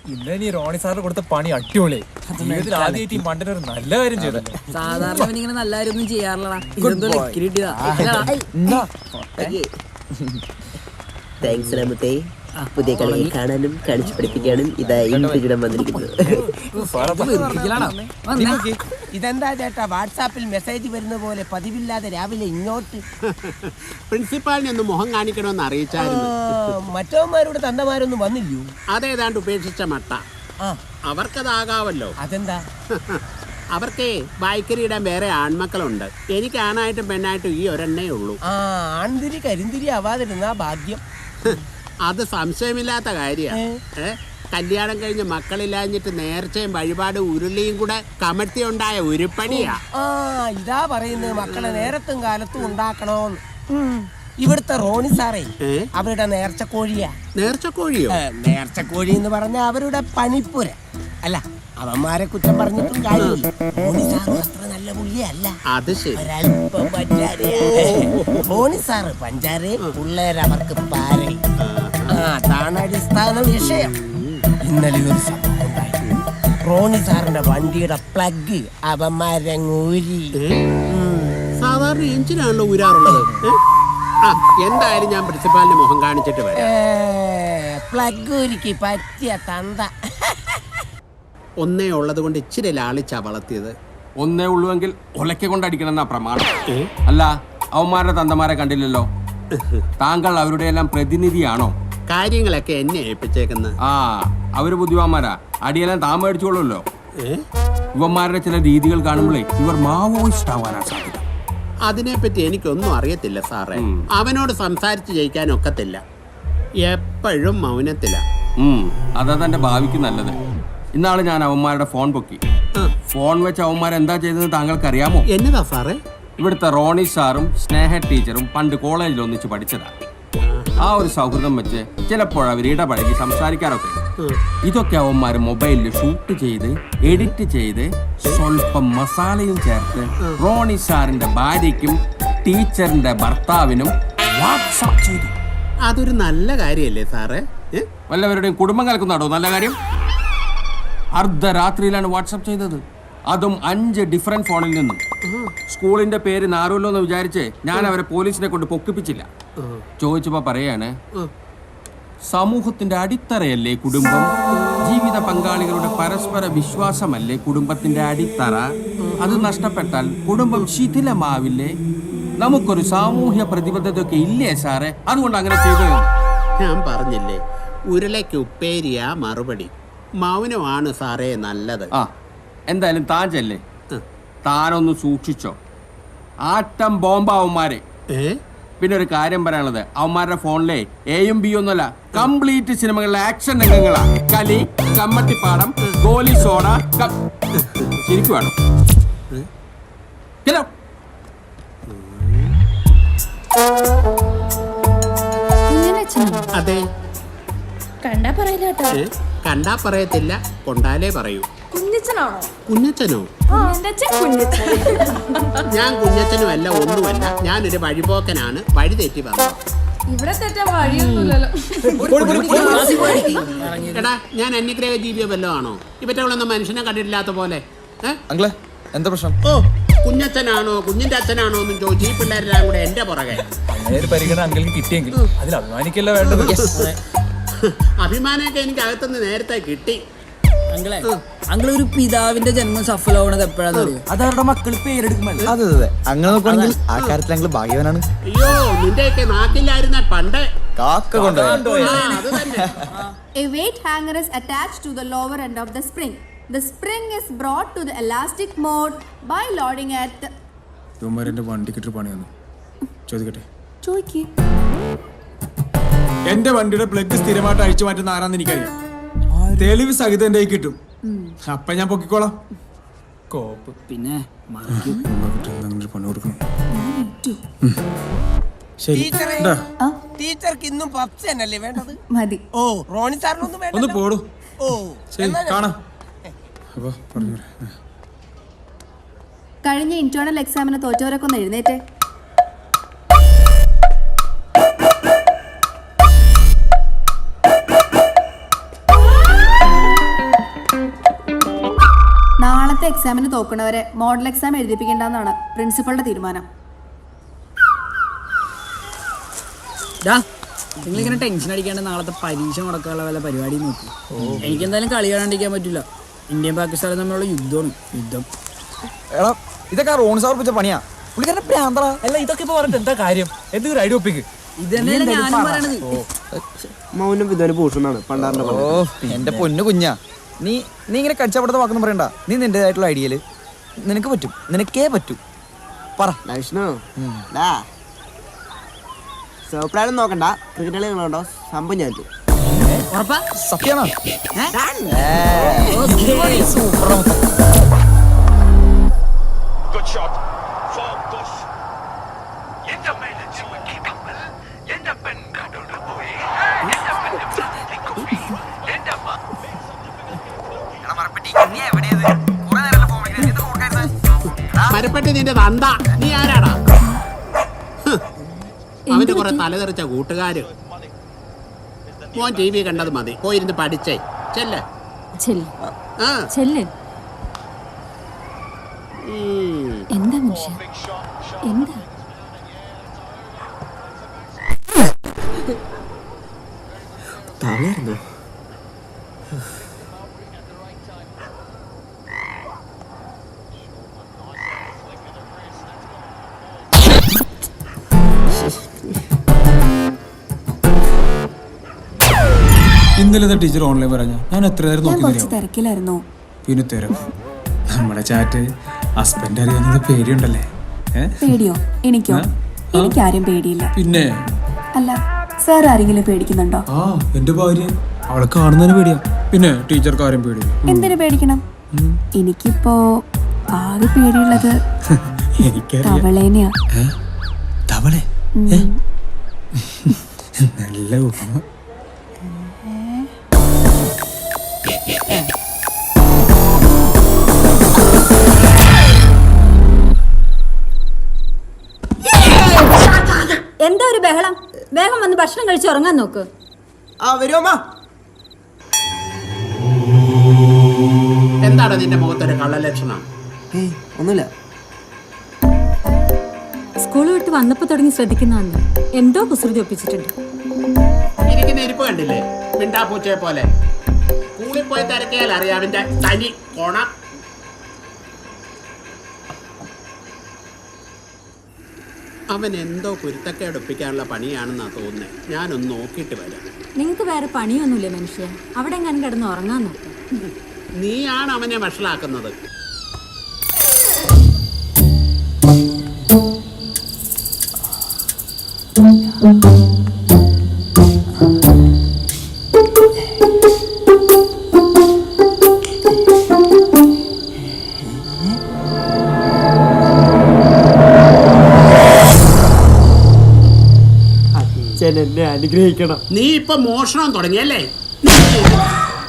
ഇന്നലെ റോണി സാറിന് കൊടുത്ത പണി അടിപൊളി. ജീവിതത്തിൽ ആദ്യമായിട്ട് ഈ മണ്ടൻ ഒരു നല്ല കാര്യം ചെയ്തല്ലേ. സാധാരണ അവനിങ്ങനെ നല്ല കാര്യമൊന്നും ചെയ്യാറില്ലടാ. പുതിയ കളികൾ കാണാനും കാണിച്ചു പഠിപ്പിക്കാനും ഇതാ ഇൻസ്റ്റഗ്രാം വന്നിരിക്കുന്നത്. ഇതെന്താ ചേട്ടാ വാട്സാപ്പിൽ മെസ്സേജ് വരുന്ന പോലെ പതിവില്ലാതെ രാവിലെ ഇങ്ങോട്ട്? പ്രിൻസിപ്പാളിനെ ഒന്ന് മുഖം കാണിക്കണമെന്ന് അറിയിച്ചായിരുന്നു. മറ്റവന്മാരുടെ തന്തമാരൊന്നും വന്നില്ലയോ? അതേതാണ്ട് ഉപേക്ഷിച്ച മട്ട. അവർക്കതാകാവല്ലോ. അതെന്താ? അവർക്ക് ബായ്ക്കറി ഇടാൻ വേറെ ആൺമക്കളുണ്ട്. എനിക്ക് ആണായിട്ടും പെണ്ണായിട്ടും ഈ ഒരെണ്ണേ ഉള്ളൂ. ആൺതിരി കരിന്തിരി ആവാതിരുന്നാ ഭാഗ്യം. അത് സംശയമില്ലാത്ത കാര്യമാണ്. കല്യാണം കഴിഞ്ഞ് മക്കളില്ലാഞ്ഞിട്ട് നേർച്ചയും വഴിപാടും ഉരുളിയും കൂടെ കമഴ്ത്തി ഉണ്ടായ ഉരുപ്പണിയാ. ഇതാ പറയുന്നത് മക്കളെ നേരത്തും കാലത്തും ഉണ്ടാക്കണോന്ന്. ഇവിടുത്തെ റോണി സാറേ അവരുടെ നേർച്ചക്കോഴിയാ. നേർച്ചക്കോഴിയോ? നേർച്ചക്കോഴി എന്ന് പറഞ്ഞ അവരുടെ പണിപ്പുര. അല്ല, അവന്മാരെ കുറ്റം പറഞ്ഞിട്ടും കാര്യമില്ല. റോണി സാറ് അത്ര നല്ല പുള്ളിയല്ല. അത് ശരി. ഒരല്പം പഞ്ചാരയാ. റോണി സാറ് പഞ്ചാരയും പിള്ളേരവർക്ക് പാരയും. അതാണ് അടിസ്ഥാന വിഷയം. ഇന്നലെ ഒരു സംഭവം ഉണ്ടായി. റോണി സാറിന്റെ വണ്ടിയുടെ പ്ലഗ് അവന്മാരങ്ങൂരി. സാധാരണ എഞ്ചിനാണല്ലോ ഊരാറുള്ളത്. എന്തായാലും ഞാൻ പ്രിൻസിപ്പാലിന് മുഖം കാണിച്ചിട്ട് വരാം. പ്ലഗ് ഊരിക്ക് പറ്റിയ തന്ത. ഒന്നേ ഉള്ളത് കൊണ്ട് ഇച്ചിരി ലാളിച്ചാ വളർത്തിയത്. ഒന്നേ ഉള്ളുവെങ്കിൽ ഒലക്കെ കൊണ്ടടിക്കണം എന്നാ പ്രമാണം. അല്ല, അവന്മാരുടെ തന്തമാരെ കണ്ടില്ലല്ലോ. താങ്കൾ അവരുടെ എല്ലാം പ്രതിനിധിയാണോ? കാര്യങ്ങളൊക്കെ എന്നെ ഏൽപ്പിച്ചേക്കുന്നത്. അവര് ബുദ്ധിമാന്മാരാ. അടിയെല്ലാം താൻ മേടിച്ചോളൂല്ലോ. ഇവന്മാരുടെ ചില രീതികൾ കാണുമ്പോഴേ ഇവർ മാവോയിസ്റ്റ് ആവാനാ സാധ്യത. അതിനെപ്പറ്റി എനിക്കൊന്നും അറിയത്തില്ല സാറേ. അവനോട് സംസാരിച്ച് ജയിക്കാൻ ഒക്കത്തില്ല. എപ്പോഴും മൗനത്തില. അതാ തന്റെ ഭാവിക്ക് നല്ലത്. ഇന്നാള് ഞാൻ അവന്മാരുടെ ഫോൺ പൊക്കി. ഫോൺ വെച്ച് അവന്മാരെന്താ ചെയ്തതെന്ന് താങ്കൾക്ക് അറിയാമോ? എന്നതാ സാറേ? ഇവിടുത്തെ റോണി സാറും സ്നേഹ ടീച്ചറും പണ്ട് കോളേജിൽ ഒന്നിച്ച് പഠിച്ചതാ. ആ ഒരു സൗഹൃദം വെച്ച് ചിലപ്പോൾ അവർ ഇടപഴകി സംസാരിക്കാറൊക്കെ. ഇതൊക്കെ അവന്മാർ മൊബൈലിൽ ഷൂട്ട് ചെയ്ത് എഡിറ്റ് ചെയ്ത് സ്വല്പം മസാലയും ചേർത്ത് റോണി സാറിന്റെ ഭാര്യയ്ക്കും ടീച്ചറിന്റെ ഭർത്താവിനും വാട്സാപ്പ് ചെയ്തു. അതൊരു നല്ല കാര്യല്ലേ സാറേ? വല്ലവരുടെയും കുടുംബം കലക്കുന്നാടോ നല്ല കാര്യം? അർദ്ധരാത്രിയിലാണ് വാട്സാപ്പ് ചെയ്തത്. അതും 5 ഡിഫറെന്റ് ഫോണിൽ നിന്നും. സ്കൂളിന്റെ പേര് നാറുമല്ലോ എന്ന് വിചാരിച്ച് ഞാൻ അവരെ പോലീസിനെ കൊണ്ട് പൊക്കിപ്പിച്ചില്ല. ചോദിച്ചപ്പോ പറയാണ്, സമൂഹത്തിന്റെ അടിത്തറയല്ലേ കുടുംബം, ജീവിത പങ്കാളികളുടെ പരസ്പര വിശ്വാസമല്ലേ കുടുംബത്തിന്റെ അടിത്തറ, അത് നഷ്ടപ്പെട്ടാൽ കുടുംബം ശിഥിലമാവില്ലേ, നമുക്കൊരു സാമൂഹ്യ പ്രതിബദ്ധതയൊക്കെ ഇല്ലേ സാറേ, അതുകൊണ്ട് അങ്ങനെ ചെയ്തത്. ഞാൻ പറഞ്ഞില്ലേ, ഉരുളയ്ക്ക് ഉപ്പേരിയാ മറുപടി. മൗനമാണ് സാറേ നല്ലത്. എന്തായാലും താൻ ചെല്ലേ, താനൊന്ന് സൂക്ഷിച്ചോ. ആട്ടം ബോംബാവന്മാരെ. പിന്നെ ഒരു കാര്യം പറയാനുള്ളത്, അവന്മാരുടെ ഫോണിലെ എയും ബി ഒന്നുമല്ല, കംപ്ലീറ്റ് സിനിമകളിലെ ആക്ഷൻ രംഗങ്ങളാ. കലി, കമ്മട്ടിപ്പാടം, ഗോലി സോഡ. ശരിക്കും വേണം. അതെ, കണ്ടാ പറയത്തില്ല, കൊണ്ടാലേ പറയൂ. കുഞ്ഞച്ചനോ? ഞാൻ കുഞ്ഞച്ചനും അല്ല, ഒന്നുമല്ല. ഞാനൊരു വഴിപോക്കനാണ്, വഴി തെറ്റി വന്നത്. എടാ, ഞാൻ അന്യഗ്രഹ ജീവിയോ വല്ലോ ആണോ? ഇവറ്റകളൊന്നും മനുഷ്യനെ കണ്ടിട്ടില്ലാത്ത പോലെ. എന്താ പ്രശ്നം? ഓ, കുഞ്ഞച്ചനാണോ കുഞ്ഞിന്റെ അച്ഛനാണോ എന്നും ചോദിച്ചു ഈ പിള്ളേരെല്ലാം കൂടെ എന്റെ പുറകെ. പരിഗണന അങ്കിൾക്ക് കിട്ടിയെങ്കിൽ അതിൽ അഭിമാനിക്കല്ല വേണ്ടത്. അഭിമാനമൊക്കെ എനിക്ക് അകത്തുനിന്ന് നേരത്തെ കിട്ടി. ഒരു പിതാവിന്റെ ജന്മം സഫലമാവണത് എപ്പോഴാണെന്ന് അറിയോ? അത് അവരുടെ മക്കൾ പേരെടുക്കുമല്ലോ. അതെ, അങ്ങനെ നോക്കുകയാണെങ്കിൽ ആ കാര്യത്തിൽ ഞങ്ങൾ ഭാഗ്യവാനാണ്. അയ്യോ, നിന്റെയൊക്കെ നാട്ടിലായിരുന്ന പണ്ട് കാക്ക കൊണ്ട്. A weight hanger is attached to the lower end of the spring. The spring is brought to the elastic mode by loading at the... ഇവന്മാരെന്റെ വണ്ടിക്കിട്ട് പണി വന്നു. ചോദിക്കട്ടെ? ചോദിക്കേ. എന്റെ വണ്ടിയുടെ പ്ലഗ് സ്ഥിരമായിട്ട് അഴിച്ചു മാറ്റുന്ന ആരാന്ന് എനിക്കറിയാം. തെളിവ് സഹിതം എന്റെ കിട്ടും. അപ്പൊ ഞാൻ പൊക്കിക്കോളാം. കോപ്പ് പിന്നെ ടീച്ചർക്ക് ഇന്നും പപ്സ് തന്നെയല്ലേ വേണ്ടത്? മതി. ഓ, റോണി സാറിനൊന്നും വേണ്ട. ഒന്ന് പോടൂ. ഓ, കാണാം. കഴിഞ്ഞ ഇന്റേണൽ എക്സാമിന് തോറ്റവരൊക്കെ ഒന്ന് എഴുന്നേറ്റേ. എക്സാമിന് തോക്കുന്നവരെ മോഡൽ എക്സാം എഴുതിപ്പിക്കേണ്ടെന്നാണ് പ്രിൻസിപ്പളുടെ തീരുമാനം. നിങ്ങളിങ്ങനെ ടെൻഷൻ അടിക്കാണ്ട് നാളത്തെ പരീക്ഷ മുടക്കാനുള്ള വല്ല പരിപാടി നോക്കി. എനിക്കെന്തായാലും കളി കാണാണ്ടിരിക്കാൻ പറ്റില്ല. ഇന്ത്യയും പാകിസ്ഥാനും തമ്മിലുള്ള യുദ്ധം. എടാ ഇതൊക്കെ റോൺ സാർ വെച്ച പണിയാ. പുള്ളിക്കാരന്റെ പ്രാന്തള. അല്ല ഇതൊക്കെ ഇപ്പൊ പറഞ്ഞിട്ട് എന്താ കാര്യം? എന്തെങ്കിലും ഐഡിയ ഒപ്പിക്ക്. ഇത് തന്നെയല്ലേ ഞാനും പറയണത്. മൗനം വിധവന് പൂഷുന്നാണ് പണ്ടാറിന്റെ ഓ എന്റെ പൊന്നു കുഞ്ഞാ, നീ ഇങ്ങനെ കടിച്ചപ്പെടുത്ത വാക്കൊന്നും പറയണ്ട. നീ നിന്റേതായിട്ടുള്ള ഐഡിയയില് നിനക്ക് പറ്റും, നിനക്കേ പറ്റൂ. പറ വിഷ്ണു. സോപ്രാനും നോക്കണ്ട, ക്രിക്കറ്റ് കളി നിങ്ങളുണ്ടോ? സംഭവം ഞാൻ ഉറപ്പാ? സത്യാണോ? Good shot. For Bush. എന്റെ മേലെ ചുമക്കി കമ്മൽ എന്റെ പെൺകടോട് പോയി എന്റെ മരപ്പെട്ടി നിന്റെ തന്ത. നീ ആരാടാ? അവന്റെ കുറെ തലതെറിച്ച കൂട്ടുകാര്. മോൻ TV കണ്ടത് മതി, പോയിരുന്ന് പഠിച്ചേ. ചെല്ലേ എന്താ മനുഷ്യ, എന്താ? താഴെയായിരുന്നു. ഇന്നലെ ടീച്ചർ ഓൺലൈൻ പറഞ്ഞ ഞാൻ എത്ര നേരം നോക്കി. തിരക്കിലായിരുന്നു. പിന്നെ തിരക്കും. നമ്മുടെ ചാറ്റ് ഹസ്ബൻഡ് അറിയാവുന്നത് പേടിയുണ്ടല്ലേ? പേടിയോ? എനിക്കോ? എനിക്കാരും പേടിയില്ല. പിന്നെ അല്ല, സാർ ആരെങ്കിലും പേടിക്കുന്നുണ്ടോ? ആ എന്റെ ഭാര്യ, അവളെ കാണുന്നതിന് പേടിയാ. പിന്നെ ടീച്ചർക്ക് ആരും പേടിയില്ല. എന്തിനു പേടിക്കണം? എനിക്കിപ്പോ ആകെ പേടിയുള്ളത് തവളേനെയാ. തവളെ? നല്ല ഉപമ. എന്താ ഒരു ബഹളം? വേഗം വന്ന് ഭക്ഷണം കഴിച്ച് ഉറങ്ങാൻ നോക്ക്. എന്താണ് നിന്റെ മുഖത്തൊരു കള്ളലക്ഷണം? ഒന്നുമില്ല. സ്കൂൾ വിട്ട് വന്നപ്പോ തുടങ്ങി ശ്രദ്ധിക്കുന്നതാണ്. എന്തോ കുസൃതി ഒപ്പിച്ചിട്ടുണ്ട്. ഇരിക്കുന്ന ഇരിപ്പ് കണ്ടില്ലേ, മിണ്ടാപ്പൂച്ചയെ പോലെ. സ്കൂളിൽ പോയി തിരക്കിയാൽ അറിയാം അവന്റെ തനി കോണ. അവൻ എന്തോ കുരുത്തക്കേട് ഒപ്പിക്കാനുള്ള പണിയാണെന്നാ തോന്നുന്നത്. ഞാനൊന്ന് നോക്കിയിട്ട് വരാം. നിങ്ങൾക്ക് വേറെ പണിയൊന്നുമില്ല മനുഷ്യ. അവിടെ എങ്ങനെ കിടന്ന് ഉറങ്ങാൻ നോക്കാം. നീയാണ് അവനെ വഷളാക്കുന്നത്. എന്നെ അനുഗ്രഹിക്കണം. നീ ഇപ്പൊ മോഷണം തുടങ്ങിയല്ലേ?